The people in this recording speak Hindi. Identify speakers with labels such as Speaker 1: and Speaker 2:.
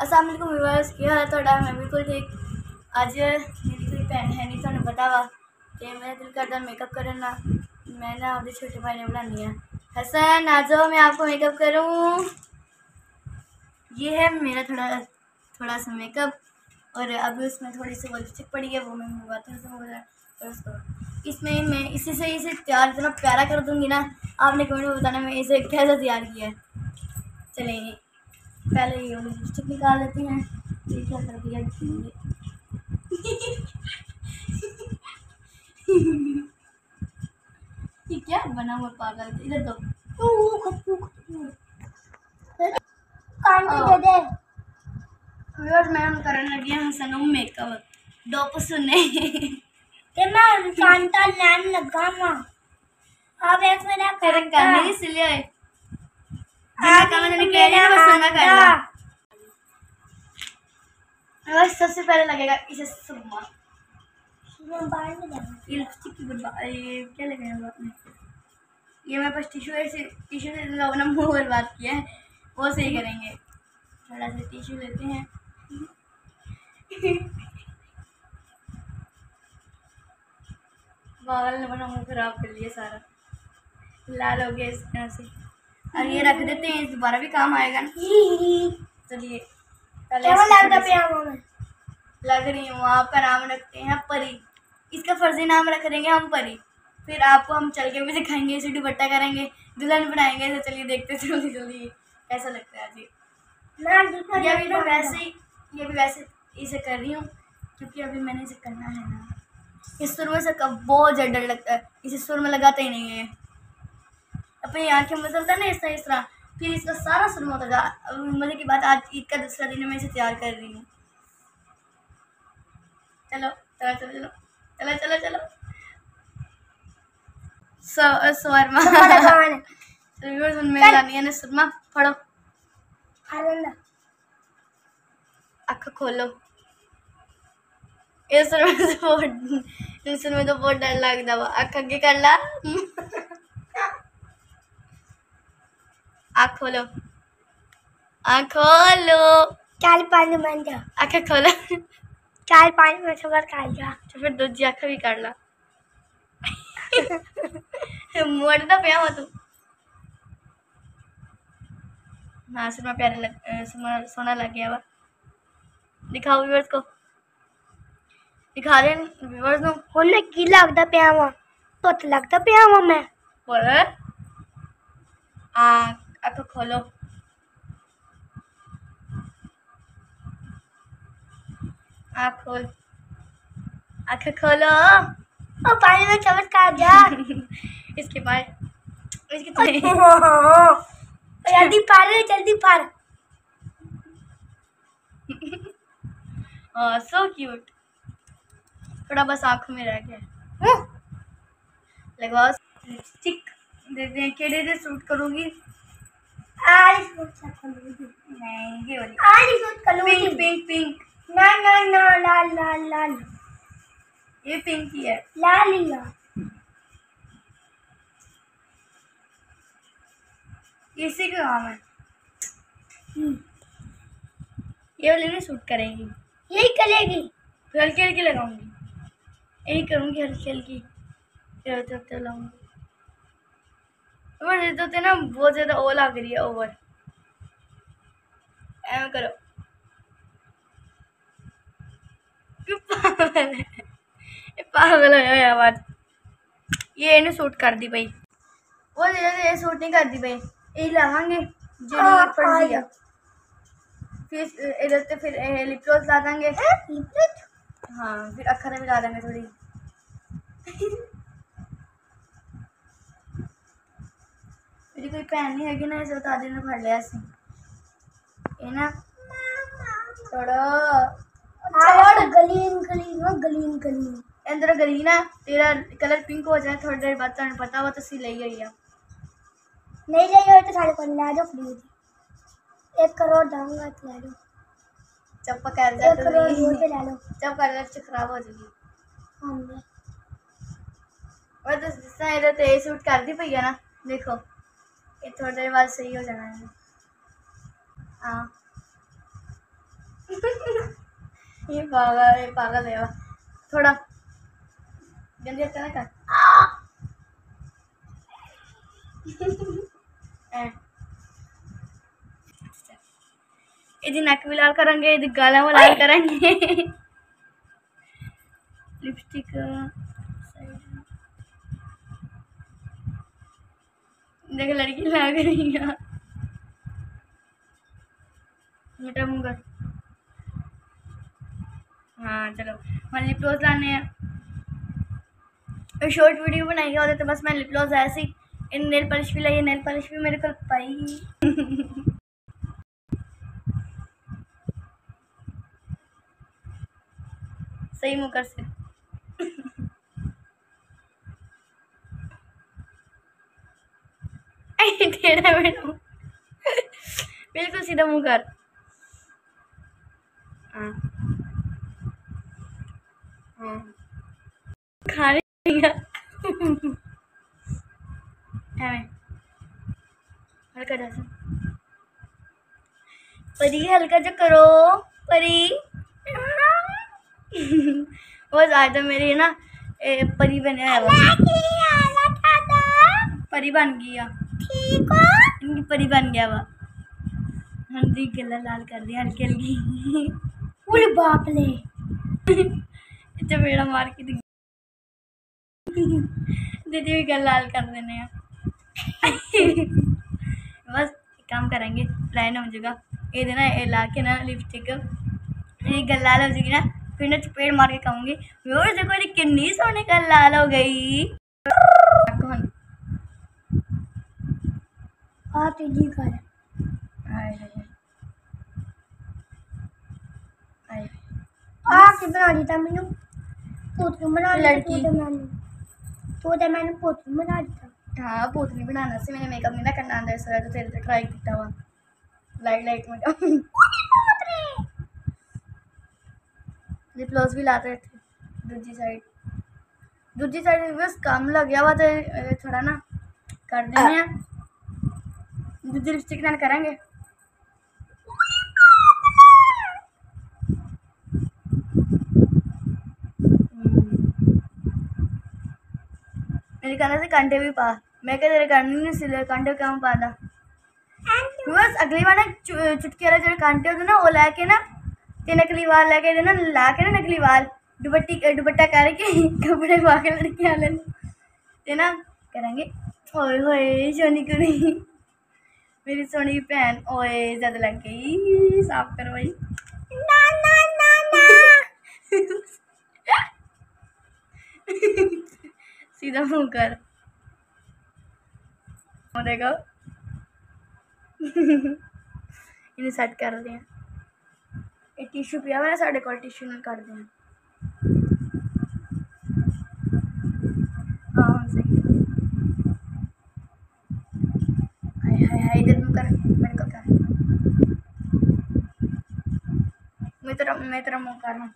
Speaker 1: अस्सलाम वालेकुम व्यूअर्स, क्या हाल है ਤੁਹਾਡਾ? मैं बिल्कुल ठीक। ਅੱਜ मेरी कोई भैन है नहीं, ਤੁਹਾਨੂੰ पता वा कि मेरा दिल करता मेकअप करने ना। मैं ना अपने छोटे भाई ने बनानी है। हसन आ जाओ, मैं आपको मेकअप करूँ। ये है मेरा थोड़ा सा मेकअप और अभी उसमें थोड़ी सी लिपस्टिक पड़ी है, वो मैं मंगवाती हूँ। और उसको इसमें मैं इसे तैयार इतना प्यारा कर दूँगी ना, आपने कमेंट में बताना मैं इसे कैसे तैयार किया है। चलें पहले ये लिपस्टिक निकाल लेते हैं। ये क्या कर दिया ये क्या बना हुआ पागल, इधर दो दे दे। मैं करने लगी हसन मेकअप डोप सुने
Speaker 2: ते मैं कांटा लैन लगा मां अब एक मेरा
Speaker 1: तेरे कान नहीं सिले जिसका काम मैंने किया है वो सुनना करना। बस सबसे पहले लगेगा इसे सुरमा। ये लिपस्टिक की ये क्या लगाया आपने? ये मेरे पास टिश्यू से लोगों ने मुँह बर्बाद किया है, वो सही करेंगे। थोड़ा सा टिश्यू लेते हैं। बावल ने बना मुँह खराब कर लिया सारा, लाल हो गया इस तरह से। और ये रख देते हैं, दोबारा भी काम आएगा ना। चलिए लग रही हूँ। आपका नाम रखते हैं परी, इसका फर्जी नाम रख देंगे हम परी। फिर आपको हम चल के भी दिखाएंगे, इसे दुपट्टा करेंगे, दुल्हन बनाएंगे। तो चलिए देखते जल्दी जल्दी कैसा लगता है जी। ये भी वैसे इसे कर रही हूँ क्योंकि अभी मैंने इसे करना है ना। इस सुर में से बहुत ज़्यादा डर लगता है, इसे सुर में लगाते ही नहीं है। अपनी आँखें में चलता है ना इस तरह, फिर इसका सारा सुर में होता है। मजे की बात, आज ईद का दूसरा दिन मैं इसे तैयार कर रही हूँ। चलो चलो चलो चलो चलो चलो सुरमा ने सुरमा पढ़ो। अख खोलो। इस में तो बहुत डर लगता वा। अख आगे कर ला। आँख खोलो, आँख खोलो।
Speaker 2: 4-5 मिनट
Speaker 1: आँख खोलो।
Speaker 2: 4-5 मिनट बाद खा जा।
Speaker 1: तो फिर दूजी आँख भी कर ला। मोड़ना पे हो तू। हाँ सुरमा प्यारे सोना लग गया वा। दिखाओ व्यूअर्स को, दिखा रहे हैं व्यूअर्स को।
Speaker 2: होने की लगता पिया वा तो लगता पिया वा मैं
Speaker 1: बोल। आँख खोलो, आँख खोल, आँख खोलो।
Speaker 2: और पानी में चमच खा जा।
Speaker 1: इसके बाद
Speaker 2: जल्दी पार।
Speaker 1: So cute. थोड़ा बस आँखों में रह गया। लगाओ लिपस्टिक। देखते हैं केड़े सूट करूँगी। नहीं ये वाली पिंक पिंक पिंक।
Speaker 2: ना लाल
Speaker 1: ये पिंक ही है।
Speaker 2: लाल ही है।
Speaker 1: इसी का काम है। ये वाली नहीं सूट करेंगी,
Speaker 2: यही करेगी।
Speaker 1: फिर हल्की हल्की लगाऊंगी, यही करूँगी हल्की हल्की, फिर लगाऊंगी। तो ना बहुत ज़्यादा ओ लग रही है, ओवर ऐसा करो। पागल हो आवाज। ये इन्हें सूट कर दी भाई, वो ये सूट नहीं कर दी भाई। ये लावांगे जो फर्जी है। फिर इधर से फिर लिप ग्लॉस ला देंगे। हाँ फिर अखर भी ला देंगे थोड़ी। मेरी कोई भैन नहीं है ना, इसे बता देना फड़ लिया ऐसे ये ना छोड़ो।
Speaker 2: गलीन
Speaker 1: अंदर गली ना तेरा कलर पिंक हो जाए थोड़ी देर बाद, तुम पता हो तो सी ले गई है।
Speaker 2: नहीं ले गई तो साढ़े 15 दो फ्री 1 करोड़ दूंगा तो ले लो।
Speaker 1: चप्पा कर जा
Speaker 2: 1 करोड़ बोल के ले लो।
Speaker 1: जब कर ले खराब हो जाएगी।
Speaker 2: हाँ
Speaker 1: और तो जिस तरह इधर तो सूट कर दी भैया ना, देखो ये थोड़ी देर बाद सही हो जाना है। हाँ ये पागल है। थोड़ा गंदी हरकत ना कर। इधी नक भी लाल करेंगे, इधी गाला में लाल करेंगे। लिपस्टिक देख लड़की लग रही है। मोटा मुंह कर। हाँ चलो मैं लिप ग्लॉस लाने हैं। शॉर्ट वीडियो बनाई होते तो बस मैं लिप ग्लॉस ऐसे ही इन नेल पॉलिश भी लाई, नेल पॉलिश भी मेरे को पाई। सही मुँह कर से। टेढ़ा मेढ़ा बिल्कुल सीधा मुँह कर। हाँ हाँ खाने हल्का जैसा परी, हल्का जो करो परी। वो आज तो मेरी ना परी बने है, परी बन गई है। इनकी परी बन गया वो। हल्दी गला लाल कर दिया हल्की हल्की।
Speaker 2: पूरे बाप ले
Speaker 1: चपेड़ा मार के दीदी भी गला लाल कर देने हैं। बस एक काम करेंगे, लाइन हो जाएगा ये देना, ये ला के ना लिपस्टिक ये गल लाल हो जाएगी ना, फिर ना चपेड़ मार के कहूँगी व्यूअर्स देखो ये कितनी सोने गल लाल हो गई। कौन
Speaker 2: तीजी कर बना दी था मैंने पोतलू बना
Speaker 1: लड़की
Speaker 2: तो मैंने पोतलू बना दिया।
Speaker 1: हाँ पोतली बनाना से मैंने मेकअप नहीं ना करना आंदा, इस तो तेरे से ट्राई किया हुआ लाइट लाइट में। लिप ग्लॉस भी लाते थे दूसरी साइड बस कम लग गया हुआ तो थोड़ा ना कर देंगे, दूसरी लिपस्टिक ना करेंगे। मेरे कहने से कंटे भी पा, मैं क्या तेरे करनी नहीं सिले कंटे क्यों पा दा। बस अगली बार ना चुटकी वाला जो कांटे होते ना वो लाके ना ते नकली वाल लाके देना, ला के ना नकली वाल दुपट्टा करके कपड़े पा के लड़की वाले ते ना करेंगे। ओए होए सोनी कुड़ी मेरी सोनी भैन, ओए ज्यादा लग गई, साफ करो भाई।
Speaker 2: ना ना ना ना
Speaker 1: सीधा मुँह कर देखो। इन्हें सेट कर दिया, एक टिश्यू पिया हुआ साढ़े को टिश्यू में कर दिया। हाँ सही हाय इधर मुँह कर, मेरे को कर, मैं तेरा मुँह कर रहा हूँ।